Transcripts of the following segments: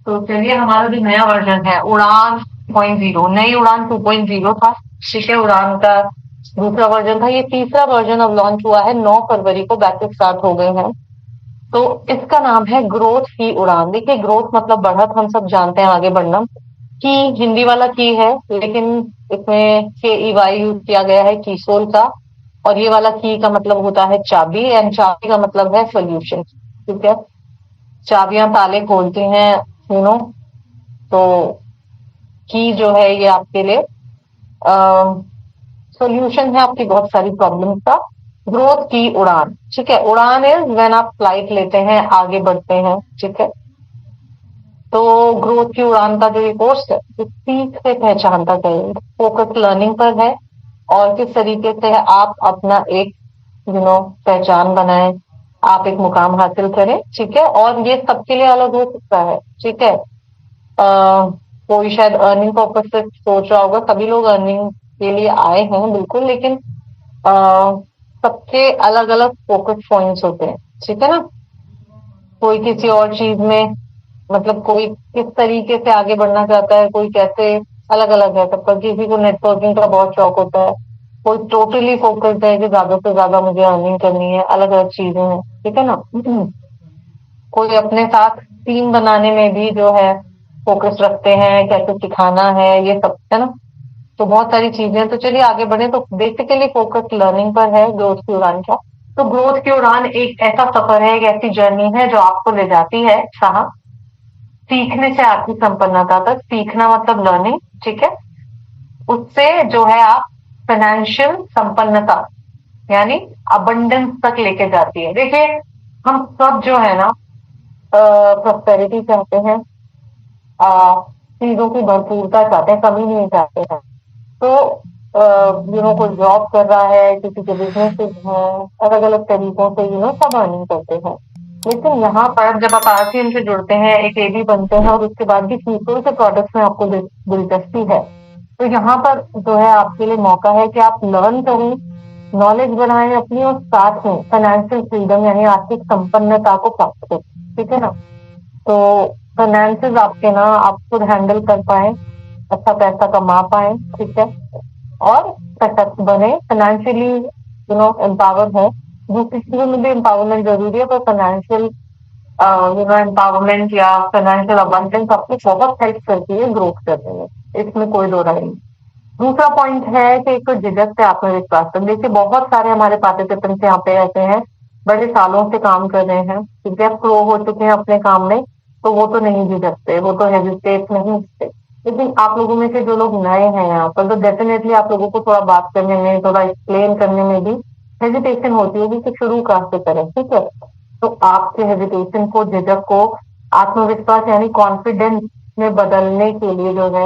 तो चलिए हमारा जो नया वर्जन है उड़ान 2.0, नई उड़ान 2.0 था। ठीक है, उड़ान का दूसरा वर्जन था, ये तीसरा वर्जन अब लॉन्च हुआ है। 9 फरवरी को बैचेस स्टार्ट हो गए हैं। तो इसका नाम है ग्रोथ की उड़ान। देखिए, ग्रोथ मतलब बढ़त, हम सब जानते हैं, आगे बढ़ना। की हिंदी वाला की है, लेकिन इसमें के ई वाई यूज किया गया है, कीसोल का। और ये वाला की का मतलब होता है चाबी, एंड चाबी का मतलब है सोल्यूशन। ठीक है, चाबियां ताले खोलती हैं, सुनो। तो की जो है ये आपके लिए सॉल्यूशन है आपकी बहुत सारी प्रॉब्लम का। ग्रोथ की उड़ान, ठीक है। उड़ान इज व्हेन आप फ्लाइट लेते हैं, आगे बढ़ते हैं। ठीक है, तो ग्रोथ की उड़ान का जो ये कोर्स है, ये सीख से पहचान तक है, फोकस लर्निंग पर है। और किस तरीके से आप अपना एक पहचान बनाएं, आप एक मुकाम हासिल करें। ठीक है, और ये सबके लिए अलग हो सकता है। ठीक है, कोई शायद अर्निंग पर्पज से सोच रहा होगा, सभी लोग अर्निंग के लिए आए हैं बिल्कुल, लेकिन अ, सबके अलग अलग फोकस पॉइंट्स होते हैं। ठीक है ना, कोई किसी और चीज में, मतलब कोई किस तरीके से आगे बढ़ना चाहता है, कोई कैसे, अलग अलग है सबका। किसी को नेटवर्किंग का बहुत शौक होता है, कोई टोटली फोकस्ड है कि ज्यादा से ज्यादा मुझे अर्निंग करनी है, अलग अलग चीजें हैं। ठीक है ना। कोई अपने साथ टीम बनाने में भी जो है फोकस रखते हैं, कैसे सिखाना है, ये सब है ना। तो बहुत सारी चीजें हैं। तो चलिए आगे बढ़े। तो बेसिकली फोकस लर्निंग पर है ग्रोथ की उड़ान का। तो ग्रोथ की उड़ान एक ऐसा सफर है, एक ऐसी जर्नी है जो आपको ले जाती है कहाँ, सीखने से आर्थिक संपन्नता तक। सीखना मतलब लर्निंग, ठीक है। उससे जो है आप फाइनेंशियल संपन्नता यानी अबंडेंस तक लेके जाती है। देखिए, हम सब जो है ना प्रोस्पेरिटी चाहते हैं, चीजों की भरपूरता चाहते हैं, कमी नहीं चाहते हैं। तो कोई जॉब कर रहा है, किसी के बिजनेसेस हैं, अलग अलग तरीकों से सब अर्निंग करते हैं। लेकिन यहाँ पर जब आप आरसीएम से जुड़ते हैं, एक एडी बनते हैं, और उसके बाद भी दूसरों के प्रोडक्ट्स में आपको दिलचस्पी है, तो यहाँ पर जो है आपके लिए मौका है कि आप लर्न करें, नॉलेज बढ़ाएं अपनी, और साथ में फाइनेंशियल फ्रीडम यानी आर्थिक संपन्नता को प्राप्त करें। ठीक है ना। तो फाइनेंसेस आपके ना आप खुद हैंडल कर पाए, अच्छा पैसा कमा पाए। ठीक है, और सशक्त बने, फाइनेंशियली एम्पावर है। दूसरी चीजों में भी एम्पावरमेंट जरूरी है, पर फाइनेंशियल एम्पावरमेंट या फाइनेंशियल अबंडेंस आपको बहुत हेल्प करती है ग्रोथ करने में, इसमें कोई दो राय नहीं। दूसरा पॉइंट है कि एक तो झिझक से आत्मविश्वास पर। देखिए, बहुत सारे हमारे पार्टिसिपेंट्स यहाँ पे ऐसे हैं, बड़े सालों से काम कर रहे हैं, ठीक है, प्रो हो चुके हैं अपने काम में, तो वो तो नहीं झिझकते, वो तो हेजिटेट नहीं करते। लेकिन आप लोगों में से जो लोग नए हैं यहाँ पर, तो डेफिनेटली आप लोगों को थोड़ा बात करने में, थोड़ा एक्सप्लेन करने में भी हेजिटेशन होती होगी कि शुरू कहाँ से करें। ठीक है, तो आपके हेजिटेशन को, झिझक को आत्मविश्वास यानी कॉन्फिडेंस में बदलने के लिए जो है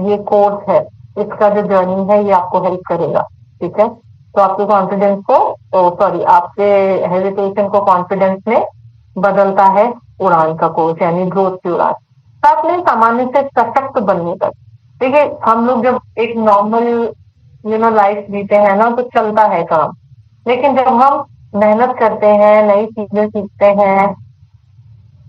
ये कोर्स है, इसका जो जर्नी है ये आपको हेल्प करेगा। ठीक है, तो आपके कॉन्फिडेंस को, सॉरी, आपके हेजिटेशन को कॉन्फिडेंस में बदलता है उड़ान का कोर्स, यानी ग्रोथ की उड़ान। साथ में सामान्य से सशक्त बनने तक। देखिए, हम लोग जब एक नॉर्मल लाइफ जीते हैं ना, तो चलता है काम। लेकिन जब हम मेहनत करते हैं, नई चीजें सीखते हैं,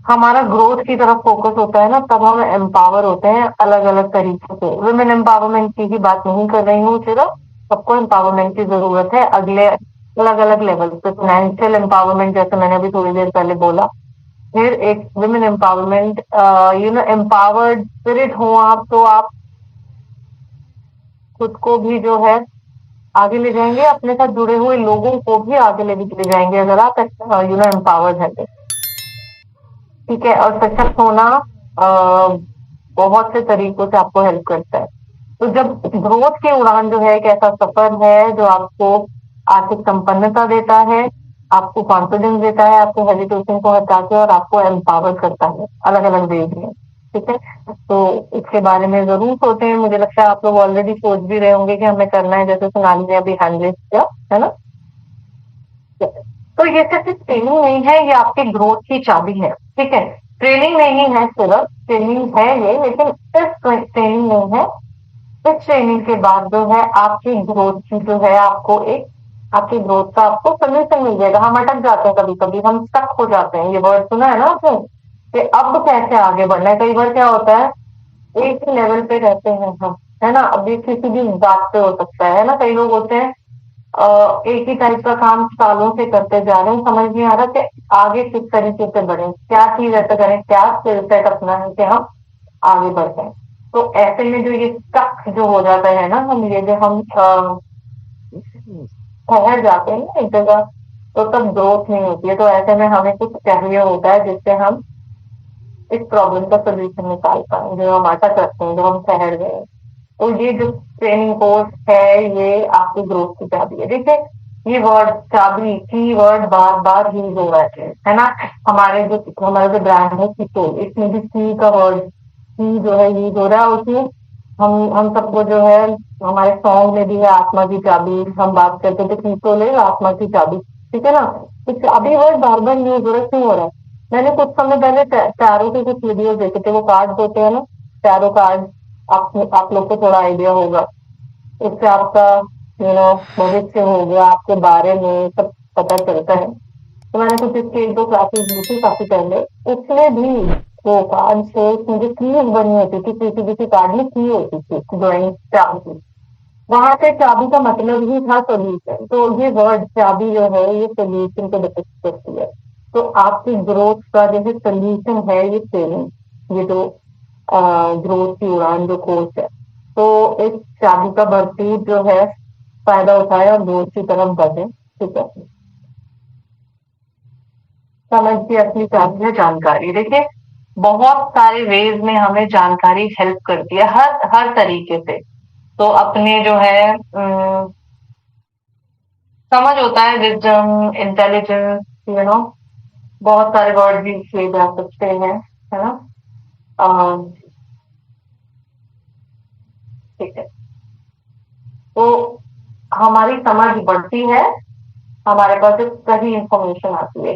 हमारा ग्रोथ की तरफ फोकस होता है ना, तब हम एम्पावर होते हैं अलग अलग तरीके से। वुमेन एम्पावरमेंट की ही बात नहीं कर रही हूँ सिर्फ, सबको एम्पावरमेंट की जरूरत है अगले अलग अलग लेवल पे। फाइनेंशियल एम्पावरमेंट जैसे मैंने अभी थोड़ी देर पहले बोला, फिर एक वुमेन एम्पावरमेंट, एम्पावर्ड स्पिरिट हो आप, तो आप खुद को भी जो है आगे ले जाएंगे, अपने साथ जुड़े हुए लोगों को भी आगे ले जाएंगे, अगर आप एम्पावर्ड है तो। ठीक है, और सशक्त होना बहुत से तरीकों से आपको हेल्प करता है। तो जब ग्रोथ की उड़ान जो है एक ऐसा सफर है जो आपको आर्थिक संपन्नता देता है, आपको कॉन्फिडेंस देता है, आपको हेजिटेशन को हटा के और आपको एम्पावर करता है अलग अलग वेज में। ठीक है, तो इसके बारे में जरूर सोचें। मुझे लगता है आप लोग ऑलरेडी सोच भी रहे होंगे कि हमें करना है, जैसे सोनाली ने अभी हैंड रेज किया है ना। तो ये सिर्फ ट्रेनिंग नहीं है, ये आपकी ग्रोथ की चाबी है। ठीक है, ट्रेनिंग नहीं है, सिर्फ ट्रेनिंग है ये, लेकिन सिर्फ ट्रेनिंग नहीं है। इस ट्रेनिंग के बाद जो है आपकी ग्रोथ की जो है, आपको एक आपकी ग्रोथ का आपको सोल्यूशन मिल जाएगा। हम अटक जाते हैं, कभी कभी हम स्टक हो जाते हैं, ये वर्ड सुना है ना आपने, कि अब कैसे आगे बढ़ना है। कई बार क्या होता है, एक ही लेवल पे रहते हैं हम, है ना। अब ये किसी भी बात पे हो सकता है ना। कई लोग होते हैं एक ही टाइप का काम सालों से करते जा रहे हैं, समझ नहीं आ रहा कि आगे किस तरीके से बढ़े, क्या चीज ऐसा करें, क्या स्किल सेट अपना है कि हम आगे बढ़ पाए। तो ऐसे में जो ये स्टक जो हो जाता है ना, हम ये जो हम ठहर जाते हैं ना एक जगह, तो तब ग्रोथ नहीं होती है। तो ऐसे में हमें कुछ चाहिए होता है जिससे हम इस प्रॉब्लम का सोल्यूशन निकाल पाए, जो हम अटक रखते हैं, जो हम ठहर गए हैं। तो ये जो ट्रेनिंग कोर्स है, ये आपकी ग्रोथ की चाबी है। देखिए, ये वर्ड चाबी, की वर्ड बार बार यूज हो रहा है ना। हमारा जो ब्रांड है सीटो, इसमें भी सी का वर्ड, सी जो है यूज हो रहा है। उसमें हम सबको जो है, हमारे सॉन्ग में भी है आत्मा की चाबी, हम बात करते थे सीटो ले आत्मा की चाबी, ठीक है ना। तो चाबी वर्ड बार बार यूज हो रहा है, क्यों हो रहा है? मैंने कुछ समय पहले टैरो के कुछ वीडियो देखे थे, वो कार्ड होते हैं ना, टैरो कार्ड, आप लोग को थोड़ा आइडिया होगा। इससे आपका भविष्य हो गया, आपके बारे में सब पता चलता है। तो मैंने कुछ इसके एक दो क्लासेस ली थी काफी पहले। उसमें भी वो कार्ड से मुझे कीज बनी होती थी, किसी किसी कार्ड में की होती थी ड्राइंग चाबी की। वहां पे चाबी का मतलब ही था सोल्यूशन। तो ये वर्ड चाबी जो है, ये सोल्यूशन को डिपिक्ट करती है। तो आपकी ग्रोथ का जो है सोल्यूशन है ये ट्रेनिंग, ये जो ग्रोथ की उड़ान जो कोर्स है। तो इस चाबी का भरपूर जो है फायदा उठाए और ग्रोथ की तरफ बढ़े, ठीक है। समझ की असली चाबी है जानकारी। देखिए, बहुत सारे वेज में हमें जानकारी हेल्प करती है, हर हर तरीके से। तो अपने जो है समझ होता है, विजडम, इंटेलिजेंस, बहुत सारे वर्ड भी किए जा सकते हैं, है ना। ठीक है। तो हमारी समझ बढ़ती है, हमारे पास एक सही इंफॉर्मेशन आती है,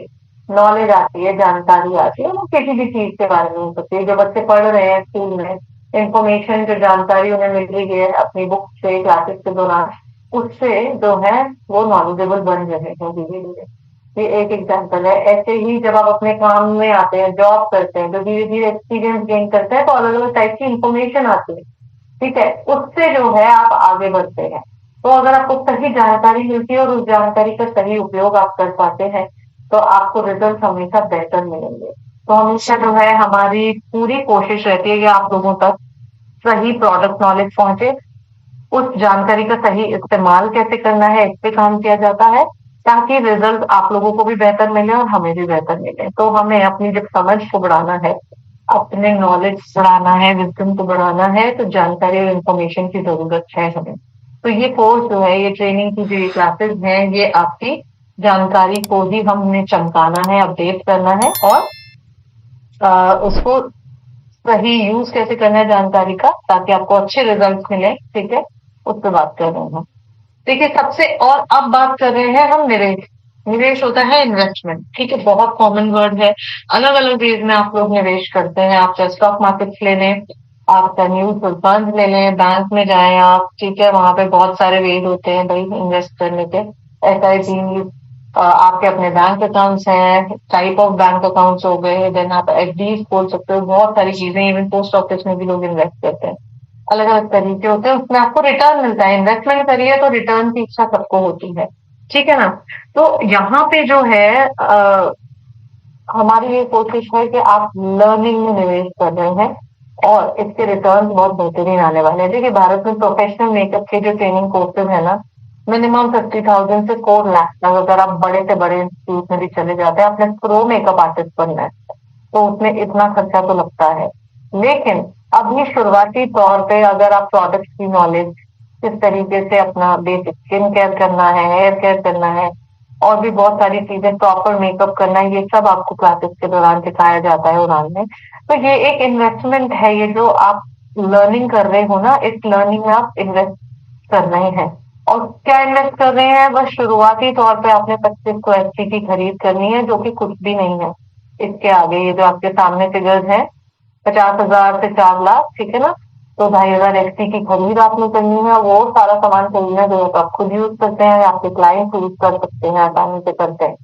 नॉलेज आती है, जानकारी आती है, वो किसी भी चीज के बारे में हो सकती है। जो बच्चे पढ़ रहे हैं स्कूल में, इंफॉर्मेशन जो जानकारी उन्हें मिल रही है अपनी बुक से, क्लासेस के दौरान, उससे जो है वो नॉलेजेबल बन रहे हैं धीरे धीरे। ये एक एग्जाम्पल है। ऐसे ही जब आप अपने काम में आते हैं, जॉब करते हैं, तो धीरे धीरे एक्सपीरियंस गेन करते हैं, तो अलग अलग टाइप की इंफॉर्मेशन आती है, ठीक है। उससे जो है आप आगे बढ़ते हैं। तो अगर आपको सही जानकारी मिलती है और उस जानकारी का सही उपयोग आप कर पाते हैं, तो आपको रिजल्ट हमेशा बेहतर मिलेंगे। तो हमेशा जो है हमारी पूरी कोशिश रहती है कि आप लोगों तक सही प्रोडक्ट नॉलेज पहुंचे। उस जानकारी का सही इस्तेमाल कैसे करना है, इस पे काम किया जाता है, ताकि रिजल्ट आप लोगों को भी बेहतर मिले और हमें भी बेहतर मिले। तो हमें अपनी जब समझ को बढ़ाना है, अपने नॉलेज बढ़ाना है, विजडम को बढ़ाना है, तो जानकारी और इंफॉर्मेशन की जरूरत है हमें। तो ये कोर्स जो है, ये ट्रेनिंग की जो ये क्लासेस हैं, ये आपकी जानकारी को ही हमने चमकाना है, अपडेट करना है, और उसको सही यूज कैसे करना है जानकारी का, ताकि आपको अच्छे रिजल्ट मिले, ठीक है। उस पर बात कर रहे हैं हम। देखिए, सबसे और अब बात कर रहे हैं हम निवेश। निवेश होता है इन्वेस्टमेंट, ठीक है, बहुत कॉमन वर्ड है। अलग अलग वेज में आप लोग निवेश करते हैं। आप चाहे स्टॉक मार्केट ले लें, आप चाहे म्यूचुअल फंड ले लें, बैंक में जाएं आप, ठीक है, वहां पे बहुत सारे वेज होते हैं भाई इन्वेस्ट करने के। SIP, आपके अपने बैंक अकाउंट्स हैं, टाइप ऑफ बैंक अकाउंट्स हो गए, देन आप FD खोल सकते हो, बहुत सारी चीजें, इवन पोस्ट ऑफिस में भी लोग इन्वेस्ट करते हैं। अलग अलग तरीके होते हैं, उसमें आपको रिटर्न मिलता है। इन्वेस्टमेंट करिए तो रिटर्न की इच्छा सबको होती है, ठीक है ना। तो यहाँ पे जो है हमारी ये कोशिश है कि आप लर्निंग में निवेश कर रहे हैं, और इसके रिटर्न बहुत बेहतरीन आने वाले हैं। देखिए, भारत में प्रोफेशनल मेकअप के जो ट्रेनिंग कोर्सेज है ना, मिनिमम 50,000 से 4 लाख तक, अगर आप बड़े से बड़े इंस्टीट्यूट में भी चले जाते हैं, आपने प्रो मेकअप आर्टिस्ट बनना है, तो उसमें इतना खर्चा तो लगता है। लेकिन अभी शुरुआती तौर पे अगर आप प्रोडक्ट की नॉलेज, किस तरीके से अपना बेसिक स्किन केयर करना है, हेयर केयर करना है, और भी बहुत सारी चीजें, प्रॉपर मेकअप करना है, ये सब आपको क्लासेस के दौरान सिखाया जाता है उड़ान में। तो ये एक इन्वेस्टमेंट है, ये जो आप लर्निंग कर रहे हो ना, इस लर्निंग में आप इन्वेस्ट कर रहे हैं। और क्या इन्वेस्ट कर रहे हैं? बस शुरुआती तौर पे आपने 25 को की खरीद करनी है, जो कि कुछ भी नहीं है। इसके आगे ये जो आपके सामने फिगर्स हैं, 50,000 से 4 लाख, ठीक है ना। तो 2,500 की खरीद आपने करनी है, वो सारा सामान खरीदना है जो आप खुद यूज करते हैं या आपके क्लाइंट यूज कर सकते हैं, आसानी से करते हैं,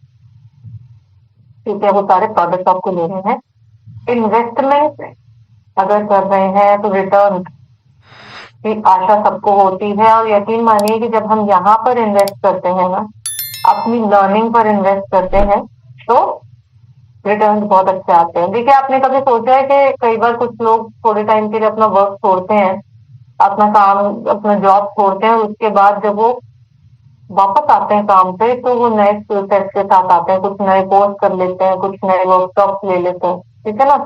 ठीक है। वो सारे प्रोडक्ट आपको लेने हैं, इन्वेस्टमेंट अगर कर रहे हैं तो रिटर्न की आशा सबको होती है, और यकीन मानिए कि जब हम यहाँ पर इन्वेस्ट करते हैं ना, अपनी लर्निंग पर इन्वेस्ट करते हैं, तो रिटर्न बहुत अच्छे आते हैं। देखिए, आपने कभी सोचा है कि कई बार कुछ लोग थोड़े टाइम के लिए अपना वर्क छोड़ते हैं, अपना काम, अपना जॉब छोड़ते हैं, उसके बाद जब वो वापस आते हैं काम पे, तो वो नए स्किल सेट के साथ आते हैं, कुछ नए कोर्स कर लेते हैं, कुछ नए वर्कशॉप ले लेते हैं, ठीक है ना।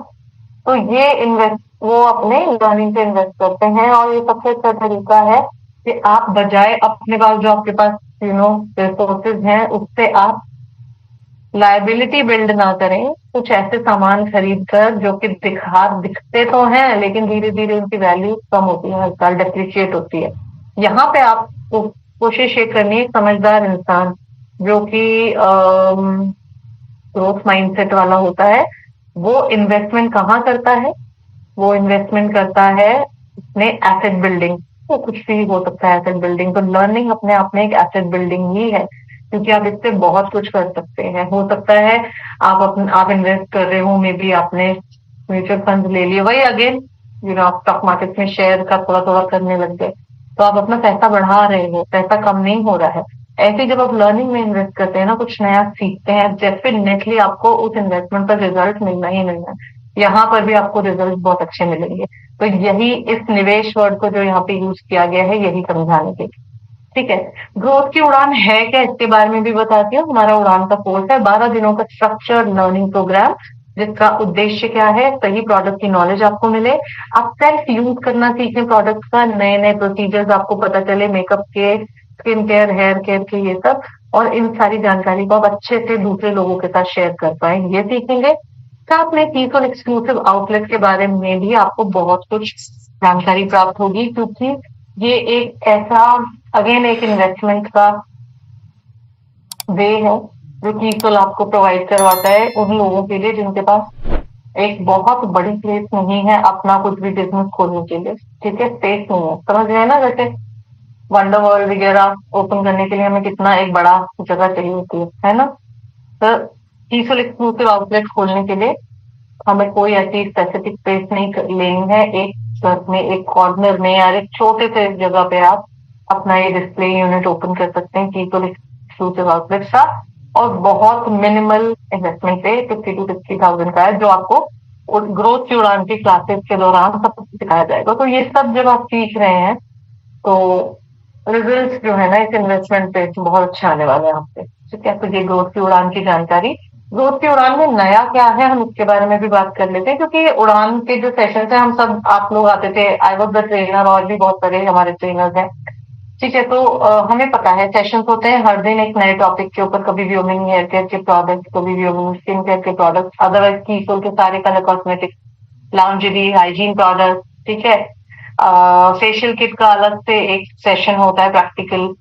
तो ये इन्वेस्ट वो अपने लर्निंग पे इन्वेस्ट करते हैं, और ये सबसे अच्छा तरीका है कि आप बजाय अपने पास जो आपके पास रिसोर्सेज हैं, उससे आप लायबिलिटी बिल्ड ना करें, कुछ ऐसे सामान खरीद कर जो कि दिखते तो हैं, लेकिन धीरे धीरे उनकी वैल्यू कम होती है, हर साल डेप्रिशिएट होती है। यहाँ पे आपको कोशिश ये करनी है, समझदार इंसान जो कि ग्रोथ माइंडसेट वाला होता है, वो इन्वेस्टमेंट कहाँ करता है? वो इन्वेस्टमेंट करता है अपने एसेट बिल्डिंग। वो कुछ भी हो सकता है एसेट बिल्डिंग, तो लर्निंग अपने आप में एक एसेट बिल्डिंग ही है, क्योंकि आप इससे बहुत कुछ कर सकते हैं। हो सकता है आप इन्वेस्ट कर रहे हो, मे बी आपने म्यूचुअल फंड ले लिए, वही अगेन आप स्टॉक मार्केट में शेयर का थोड़ा थोड़ा करने लग गए, तो आप अपना पैसा बढ़ा रहे हो, पैसा कम नहीं हो रहा है। ऐसे ही जब आप लर्निंग में इन्वेस्ट करते हैं ना, कुछ नया सीखते हैं, डेफिनेटली आपको उस इन्वेस्टमेंट का रिजल्ट मिलना ही मिलना है। यहाँ पर भी आपको रिजल्ट बहुत अच्छे मिलेंगे। तो यही इस निवेश वर्ड को जो यहाँ पे यूज किया गया है, यही समझाने के लिए। ठीक है। ग्रोथ की उड़ान है क्या, इसके बारे में भी बताती हूँ। हमारा उड़ान का कोर्स है 12 दिनों का स्ट्रक्चर्ड लर्निंग प्रोग्राम, जिसका उद्देश्य क्या है? सही प्रोडक्ट की नॉलेज आपको मिले, आप सेल्फ यूज करना सीखें प्रोडक्ट का, नए नए प्रोसीजर्स आपको पता चले, मेकअप के, स्किन केयर, हेयर केयर के, ये सब, और इन सारी जानकारी को आप अच्छे से दूसरे लोगों के साथ शेयर कर पाए, ये सीखेंगे। साथ में पीस और एक्सक्लूसिव आउटलेट के बारे में भी आपको बहुत कुछ जानकारी प्राप्त होगी, क्योंकि ये एक ऐसा, अगेन एक इन्वेस्टमेंट का वे है जो कीसोल आपको प्रोवाइड करवाता है उन लोगों के लिए जिनके पास एक बहुत बड़ी प्लेस नहीं है अपना कुछ भी बिजनेस खोलने के लिए। ठीक है, स्पेस नहीं है, समझ रहे हैं ना। जैसे वंडर वर्ल्ड वगैरह ओपन करने के लिए हमें कितना एक बड़ा जगह चाहिए होती है ना। तो कीसोल एक्सक्लूसिव आउटलेट खोलने के लिए हमें कोई ऐसी स्पेसिफिक स्पेस नहीं लेनी है। एक घर में, एक कॉर्नर में, या एक छोटे से जगह पे आप अपना ये डिस्प्ले यूनिट ओपन कर सकते हैं कीसोल एक्सक्लूसिव आउटलेट का, और बहुत मिनिमल इन्वेस्टमेंट पे 50 to 60,000 का है, जो आपको ग्रोथ की उड़ान की क्लासेस के दौरान सब कुछ सिखाया जाएगा। तो ये सब जब आप सीख रहे हैं, तो रिजल्ट जो है ना इस इन्वेस्टमेंट पे बहुत अच्छे आने वाले हैं आपके। ठीक है, तो ये ग्रोथ की उड़ान की जानकारी। ग्रोथ की उड़ान में नया क्या है, हम उसके बारे में भी बात कर लेते हैं, क्योंकि उड़ान के जो सेशन है, हम सब, आप लोग आते थे, आई वॉज द ट्रेनर, और भी बहुत सारे हमारे ट्रेनर्स हैं। ठीक है, तो हमें पता है सेशंस होते हैं हर दिन एक नए टॉपिक के ऊपर, कभी भी वुमेन हेयर केयर के प्रोडक्ट्स, कभी भी वुमेन स्किन केयर के प्रोडक्ट्स, अदरवाइज कीसोल के सारे colour cosmetics, lingerie, hygiene product. ठीक है, फेशियल किट का अलग से एक सेशन होता है, प्रैक्टिकल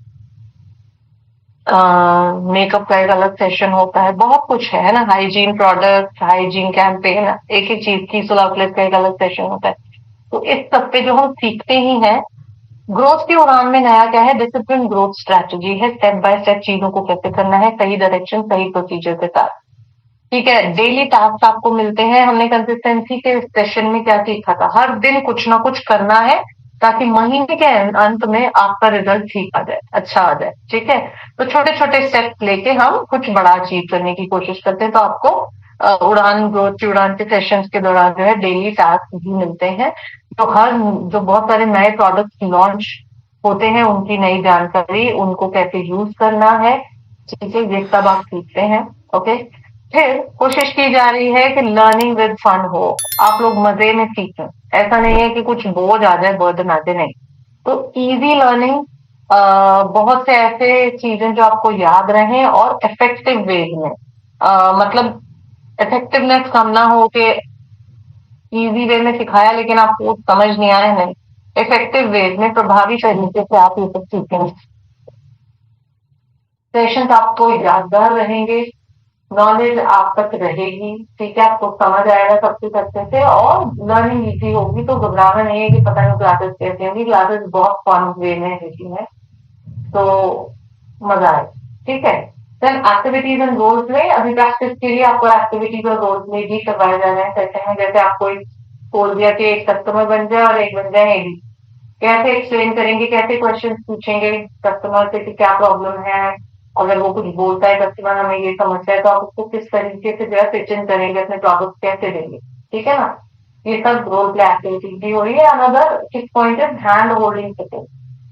मेकअप का एक अलग सेशन होता है, बहुत कुछ है ना, हाइजीन प्रोडक्ट, हाइजीन कैंपेन, एक एक चीज की सोल आउटलेट का एक अलग सेशन होता है। तो इस सब पे जो हम सीखते ही हैं, ग्रोथ की उड़ान में नया क्या है? डिसिप्लिन ग्रोथ स्ट्रैटेजी है, स्टेप बाय स्टेप चीजों को कैसे करना है, सही डायरेक्शन, सही प्रोसीजर के साथ। ठीक है, डेली टास्क आपको मिलते हैं। हमने कंसिस्टेंसी के सेशन में क्या सीखा था? हर दिन कुछ ना कुछ करना है, ताकि महीने के अंत में आपका रिजल्ट ठीक आ जाए, अच्छा आ जाए। ठीक है, तो छोटे छोटे स्टेप लेके हम कुछ बड़ा अचीव करने की कोशिश करते हैं। तो आपको उड़ान, ग्रोथ की उड़ान के सेशंस के दौरान जो है डेली टास्क भी मिलते हैं, जो बहुत सारे नए प्रोडक्ट्स लॉन्च होते हैं, उनकी नई जानकारी, उनको कैसे यूज करना है, ठीक है, ये सब आप सीखते हैं। ओके, फिर कोशिश की जा रही है कि लर्निंग विद फन हो, आप लोग मजे में सीखें। ऐसा नहीं है कि कुछ बोझ आ जाए, बर्डन आ जाए, नहीं। तो इजी लर्निंग, बहुत से ऐसे चीजें जो आपको याद रहें और इफेक्टिव वेज में, मतलब इफेक्टिवनेस कम ना हो कि इजी वे में सिखाया लेकिन आपको समझ नहीं आया, नहीं। इफेक्टिव वेज में, प्रभावी तरीके से आप ये सब सीखें। सेशंस आपको यादगार रहेंगे, नॉलेज आप तक रहेगी, ठीक है, आपको समझ आएगा सब कुछ अच्छे से, और लर्निंग इजी होगी। तो घबराना नहीं है कि पता नहीं क्लासेस कैसे होंगी, क्लासेस बहुत फन वे में होती है, तो मजा आए। ठीक है, then activities and role play, अभी प्रैक्टिस के लिए आपको एक्टिविटीज और रोल प्ले भी करवाए जा रहे हैं सेशन में। जैसे आपको एक बोल दिया कि एक कस्टमर बन जाए और एक बन जाए एडी, कैसे एक्सप्लेन करेंगे, कैसे क्वेश्चन पूछेंगे कस्टमर से कि क्या प्रॉब्लम है, अगर वो कुछ बोलता है कस्टमर हमें ये समस्या है, तो आप उसको किस तरीके से जो है पिच इन करेंगे, अपने प्रोडक्ट कैसे देंगे, ठीक है ना। ये सब रोल प्ले एक्टिविटी भी हो रही है। अनदर किस पॉइंट है हैंड होल्डिंग सेटिंग,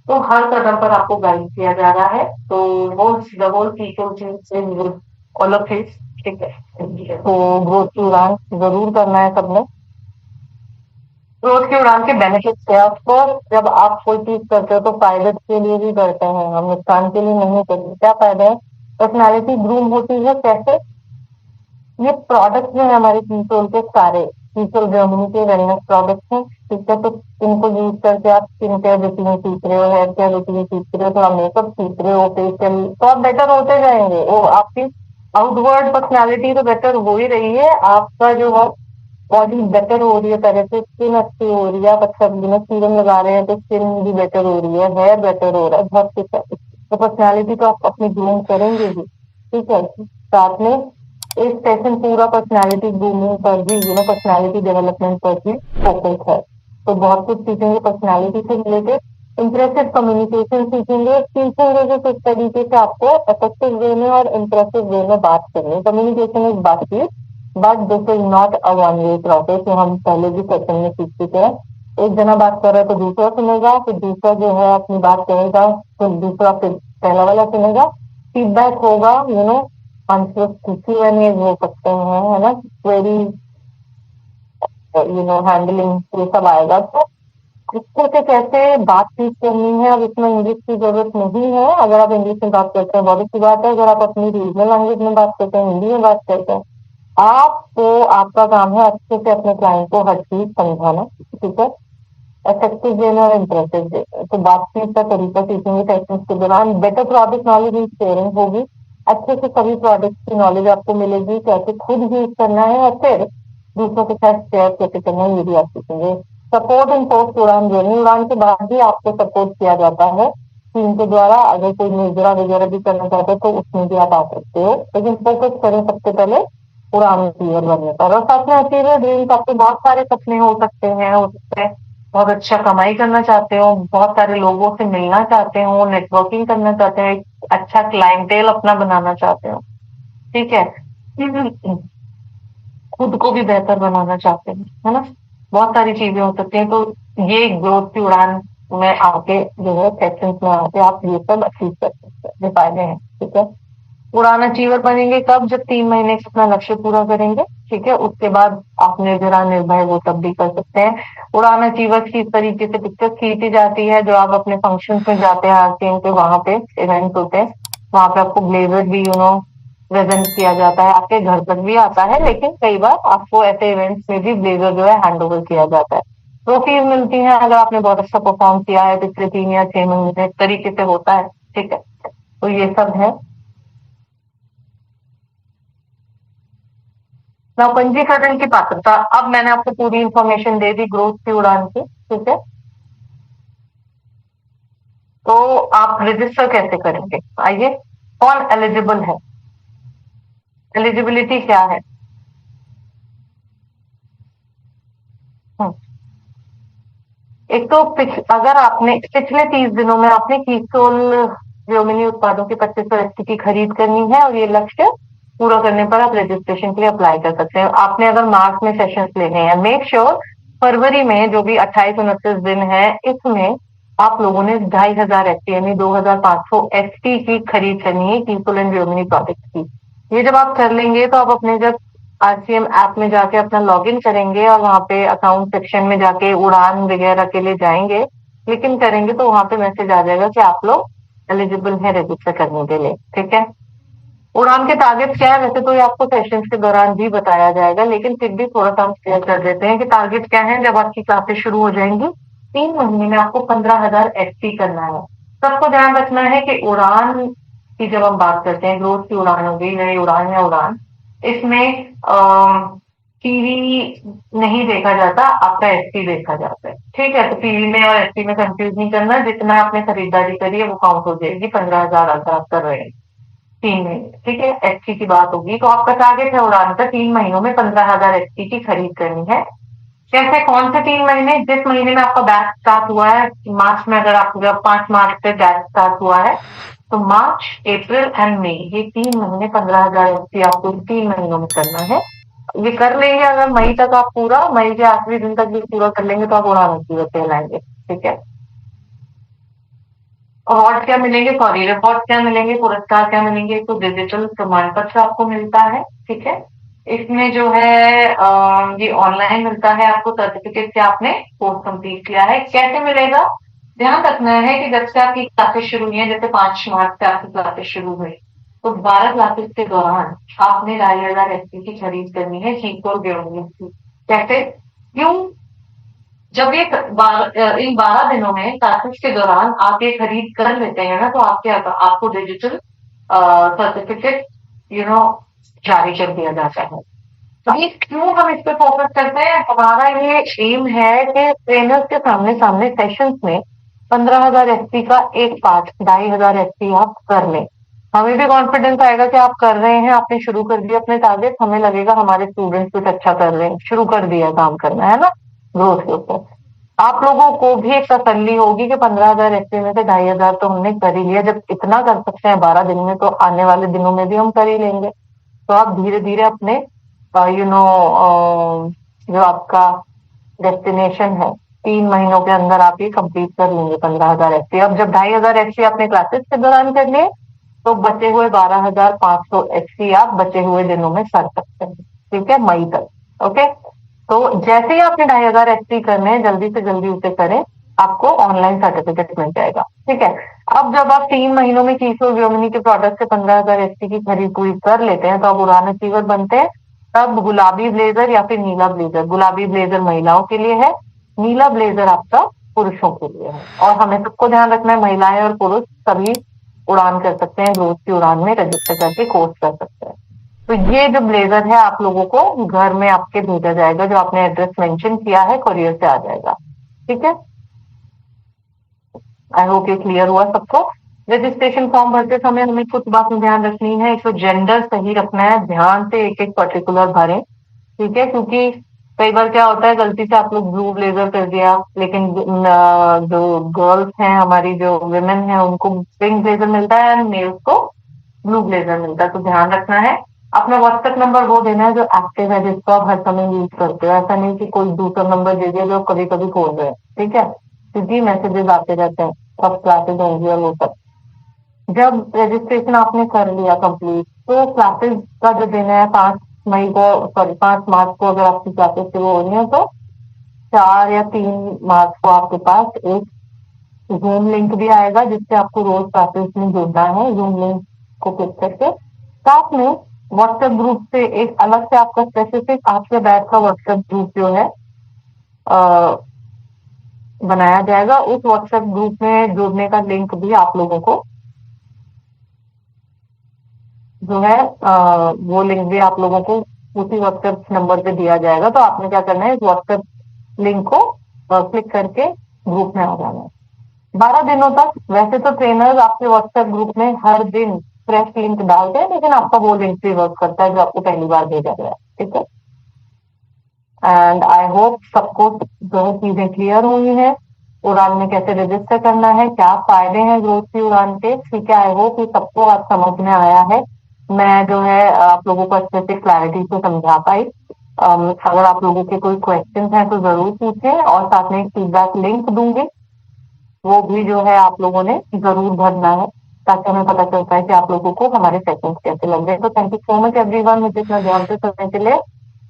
तो हर कदम पर आपको गाइड किया जा रहा है। तो वो the whole people all of hit, ठीक है। तो ग्रोथ की उड़ान जरूर करना है सबने। ग्रोथ की उड़ान के बेनिफिट्स क्या है? ऑफकोर्स जब आप कोई चीज करते हो तो फायदे के लिए भी करते हैं, हम नुकसान के लिए नहीं करते। क्या फायदा है? पर्सनैलिटी ग्रूम होती है। कैसे? ये प्रोडक्ट जो है हमारे पीपल के सारे, पीपल जर्मनी के वेलनेस प्रोडक्ट्स हैं, ठीक है। तो इनको यूज करके आप स्किन केयर रूटीन सीख रहे हो, हेयर केयर रूटीन सीख रहे हो, थोड़ा मेकअप सीख रहे हो, फेशियल, तो आप बेटर होते जाएंगे। वो आपकी आउटवर्ड पर्सनैलिटी तो बेटर हो ही रही है, आपका जो है बॉडी बेटर हो रही है तरह से, स्किन अच्छी हो रही है, आप अच्छा सीरम लगा रहे हैं तो स्किन भी बेटर हो रही है, हेयर बेटर हो रहा है, बहुत कुछ है। तो पर्सनैलिटी तो आप अपनी ग्रूम करेंगे ही, ठीक है। साथ में एक सेशन पूरा पर्सनैलिटी ग्रूमिंग पर भी, पर्सनैलिटी डेवलपमेंट पर भी फोकस है। तो बहुत कुछ सीखेंगे पर्सनैलिटी से रिलेटेड, इम्प्रेसिव कम्युनिकेशन सीखेंगे, सीखेंगे कि किस तरीके से आपको इफेक्टिव वे में और इम्प्रेसिव वे में बात करनी है। कम्युनिकेशन इज बातचीत, but this is not a one way process, जो हम पहले भी सेशन में सीख चुके हैं। एक जना बात कर रहा है तो दूसरा सुनेगा, फिर दूसरा जो है अपनी बात कहेगा, फिर दूसरा फिर पहला वाला सुनेगा, फीडबैक होगा, आंसर किसी बने हो सकते हैं, है ना, क्वेरी, हैंडलिंग, ये सब आएगा। तो इसको से कैसे बातचीत करनी है, अब इसमें इंग्लिश की जरूरत नहीं है। अगर आप इंग्लिश में बात करते हैं बहुत अच्छी बात है, अगर आप अपनी रीजनल लैंग्वेज में बात करते हैं, हिंदी में बात करते हैं, आपको, आपका काम है अच्छे से अपने क्लाइंट को हर चीज समझाना, ठीक है, इफेक्टिव वे में और इम्प्रेसिव वे में। तो बातचीत का तरीका सीखेंगे सेशंस के दौरान। Better product knowledge in sharing होगी, अच्छे से सभी प्रोडक्ट की नॉलेज आपको मिलेगी, कैसे खुद यूज करना है और फिर दूसरों के साथ शेयर कैसे करना है, ये भी आप सीखेंगे। सपोर्ट इन पोस्ट उड़ान जर्नी, उड़ान के बाद भी आपको सपोर्ट किया जाता है टीम के द्वारा। अगर कोई निर्जरा वगैरह भी करना चाहते हो तो उसमें भी आप आ सकते हो, लेकिन फोकस करें सबसे पहले उड़ान क्लियर बनने पर। और साथ में अचीवर ड्रीम्स, आपके बहुत सारे सपने हो सकते हैं, हो सकते हैं बहुत अच्छा कमाई करना चाहते हो, बहुत सारे लोगों से मिलना चाहते हो, नेटवर्किंग करना चाहते हो, एक अच्छा क्लाइंटेल अपना बनाना चाहते हो, ठीक है। खुद को भी बेहतर बनाना चाहते हैं, है ना, बहुत सारी चीजें हो सकती हैं। तो ये ग्रोथ की उड़ान में आके जो है सेक्शंस में आके आप ये सब अचीव कर सकते हैं, ये फायदे हैं, ठीक है। उड़ान अचीवर बनेंगे कब? जब 3 महीने से अपना लक्ष्य पूरा करेंगे, ठीक है। उसके बाद आप निर्जरा निर्भय वो तब भी कर सकते हैं। उड़ान अचीवर्स की इस तरीके से पिक्चर खींची जाती है, जो आप अपने फंक्शन में जाते हैं आरसीएम के, वहां पे इवेंट्स होते हैं, वहां पे आपको ब्लेजर भी प्रेजेंट किया जाता है, आपके घर तक भी आता है, लेकिन कई बार आपको ऐसे इवेंट्स में भी ब्लेजर जो है हैंड ओवर किया जाता है। ट्रॉफीज मिलती हैं अगर आपने बहुत अच्छा परफॉर्म किया है पिछले 3 या 6 महीने, इस तरीके से होता है, ठीक है। तो ये सब है। ना पंजीकरण की पात्रता, अब मैंने आपको पूरी इंफॉर्मेशन दे दी ग्रोथ की उड़ान की, ठीक है। तो आप रजिस्टर कैसे करेंगे? आइए, कौन एलिजिबल है, एलिजिबिलिटी क्या है? हम्म, एक तो अगर आपने पिछले 30 दिनों में आपने कीटोल व्योमिनी उत्पादों की 2500 की खरीद करनी है, और ये लक्ष्य पूरा करने पर आप रजिस्ट्रेशन के लिए अप्लाई कर सकते हैं। आपने अगर मार्च में सेशंस लेने हैं, मेक श्योर फरवरी में जो भी 28-29 दिन है, इसमें आप लोगों ने 2500 FT यानी 2500 FT की खरीद करनी है कीटोल एंड व्योमिनी प्रोडक्ट की। ये जब आप कर लेंगे तो आप अपने जब आरसीएम ऐप में जाके अपना लॉगिन करेंगे और वहां पे अकाउंट सेक्शन में जाके उड़ान वगैरह के लिए जाएंगे, क्लिक करेंगे, तो वहां पे मैसेज आ जाएगा कि आप लोग एलिजिबल है रजिस्टर करने के लिए, ठीक है। उड़ान के टारगेट क्या है? वैसे तो ये आपको सेशंस के दौरान भी बताया जाएगा, लेकिन फिर भी थोड़ा सा हम शेयर कर देते हैं कि टारगेट क्या है। जब आपकी क्लासेस शुरू हो जाएंगी, 3 महीने में आपको 15,000 FT करना है। सबको ध्यान रखना है कि उड़ान की जब हम बात करते हैं, ग्रोथ की उड़ान हो गई, नई उड़ान या उड़ान, इसमें पीवी नहीं देखा जाता, आपका एफटी देखा जाता है, ठीक है। तो पीवी में और एफटी में कंफ्यूज नहीं करना, जितना आपने खरीदारी करी है वो काउंट हो जाएगी 15,000 अगर आप कर रहे हैं। 3 महीने, ठीक है, एचपी की बात होगी तो आपका टारगेट है उड़ान का 3 महीनों में 15,000 एचपी की खरीद करनी है। कैसे, कौन से 3 महीने? जिस महीने में आपका बैच स्टार्ट हुआ है, मार्च में, अगर आपका 5 मार्च से बैच स्टार्ट हुआ है तो मार्च, अप्रैल एंड मई, ये 3 महीने 15,000 एचपी आपको 3 महीनों में करना है। ये कर लेंगे अगर मई तक, आप पूरा मई के आखिरी दिन तक ये पूरा कर लेंगे तो आप उड़ान अचीवर कहलाएंगे, ठीक है। अवार्ड क्या मिलेंगे, सॉरी, रिवॉर्ड क्या मिलेंगे, पुरस्कार क्या मिलेंगे? तो डिजिटल प्रमाण पत्र आपको मिलता है, ठीक है। इसमें जो है ये ऑनलाइन मिलता है आपको सर्टिफिकेट कि आपने कोर्स कंप्लीट किया है। कैसे मिलेगा? ध्यान रखना है कि जब से आपकी क्लासेस शुरू हुई है, जैसे 5 मार्च से आपकी क्लासेस शुरू हुई, तो 12 क्लासेस के दौरान आपने 2,500 एसपी की खरीद करनी है, चीप और गेहूं की। कैसे, क्यों? जब ये इन 12 दिनों में क्लासेस के दौरान आप ये खरीद कर लेते हैं ना, तो आपको डिजिटल सर्टिफिकेट जारी कर दिया जाता है। तो ये क्यों हम इस पे फोकस करते हैं? हमारा ये एम है कि ट्रेनर्स के सामने सामने सेशंस में 15,000 एसपी का एक पार्ट, 2,500 एसपी आप कर लें। हमें भी कॉन्फिडेंस आएगा कि आप कर रहे हैं, आपने शुरू कर दिया अपने टारगेट, हमें लगेगा हमारे स्टूडेंट्स कुछ अच्छा कर रहे हैं, शुरू कर दिया काम करना, है ना, ग्रोथ के ऊपर। आप लोगों को भी एक तसल्ली होगी कि 15,000 एसपी में से 2,500 तो हमने कर ही लिया। जब इतना कर सकते हैं 12 दिन में, तो आने वाले दिनों में भी हम कर ही लेंगे। तो आप धीरे धीरे अपने जो आपका डेस्टिनेशन है, 3 महीनों के अंदर आप ये कंप्लीट कर लेंगे 15,000 एसपी। अब जब 2,500 एसपी आपने क्लासेस के दौरान कर लिए, तो बचे हुए 12,500 एसपी आप बचे हुए दिनों में कर सकते हैं, ठीक है, मई तक। ओके, तो जैसे ही आपने 2,500 एसपी करने हैं, जल्दी से जल्दी उसे करें, आपको ऑनलाइन सर्टिफिकेट मिल जाएगा, ठीक है। अब जब आप 3 महीनों में कीसो ज्योमिनी के प्रोडक्ट से 15,000 एसपी की खरीद पूरी कर लेते हैं, तो आप उड़ान अचीवर बनते हैं। तब गुलाबी ब्लेजर या फिर नीला ब्लेजर, गुलाबी ब्लेजर महिलाओं के लिए है, नीला ब्लेजर आपका पुरुषों के लिए है। और हमें सबको ध्यान रखना है, महिलाएं और पुरुष सभी उड़ान कर सकते हैं, ग्रोथ की उड़ान में रजिस्टर करके कोर्स कर सकते हैं। तो ये जो ब्लेजर है आप लोगों को घर में आपके भेजा जाएगा, जो आपने एड्रेस मेंशन किया है कोरियर से आ जाएगा, ठीक है। आई होप ये क्लियर हुआ सबको। रजिस्ट्रेशन फॉर्म भरते समय हमें कुछ बातें ध्यान रखनी है। एक तो जेंडर सही रखना है, ध्यान से एक एक पर्टिकुलर भरें, ठीक है, क्योंकि कई बार क्या होता है, गलती से आप लोग ब्लू ब्लेजर कर दिया, लेकिन जो गर्ल्स हैं हमारी, जो वुमेन है, उनको पिंक ब्लेजर मिलता है एंड मेल्स को ब्लू ब्लेजर मिलता है। तो ध्यान रखना है। अपना व्हाट्सएप नंबर वो देना है जो एक्टिव है, जिसको आप हर समय यूज करते हो। ऐसा नहीं कि कोई दूसरा नंबर दे दिया जो कभी कभी खोल रहे हैं, ठीक है, क्योंकि मैसेजेस आते रहते हैं, कब क्लासेज होंगी और वो सब। जब रजिस्ट्रेशन आपने कर लिया कंप्लीट, तो क्लासेस का जो दिन है 5 मई को, सॉरी 5 मार्च को, अगर आपकी क्लासेस शुरू हो रही है, तो 4 या 3 मार्च को आपके पास एक जूम लिंक भी आएगा, जिससे आपको रोज क्लासेस में जुड़ना है। जूम लिंक को क्लिक करके साथ में व्हाट्सएप ग्रुप से एक अलग से आपका स्पेसिफिक आपके बैच का व्हाट्सएप ग्रुप जो है बनाया जाएगा। उस व्हाट्सएप ग्रुप में जुड़ने का लिंक भी आप लोगों को जो है वो लिंक भी आप लोगों को उसी व्हाट्सएप नंबर पे दिया जाएगा। तो आपने क्या करना है, इस व्हाट्सएप लिंक को क्लिक करके ग्रुप में आ जाना है। 12 दिनों तक वैसे तो ट्रेनर्स आपके व्हाट्सएप ग्रुप में हर दिन फ्रेश लिंक डालते हैं, लेकिन आपका वो लिंक भी वर्क करता है जो आपको पहली बार भेजा गया है, ठीक है। एंड आई होप सबको जो है चीजें क्लियर हुई है, उड़ान में कैसे रजिस्टर करना है, क्या फायदे हैं ग्रोथ की उड़ान के, ठीक है। आई होप ये सबको आज समझ में आया है। मैं जो है आप लोगों को अच्छे से क्लैरिटी से समझा पाई। अगर आप लोगों के कोई क्वेश्चन हैं तो जरूर पूछें, और साथ में एक फीडबैक लिंक दूंगी, वो भी जो है आप लोगों ने जरूर भरना है, ताकि हमें पता चलता है कि आप लोगों को हमारे सेशंस कैसे लग रहे हैं। तो thank you so much everyone मुझे इतना ध्यान से सुनने के लिए।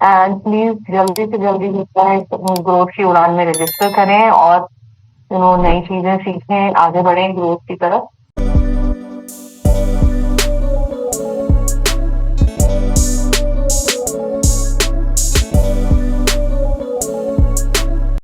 एंड प्लीज जल्दी से जल्दी ग्रोथ की उड़ान में रजिस्टर करें और नई चीजें सीखें, आगे बढ़ें ग्रोथ की तरफ।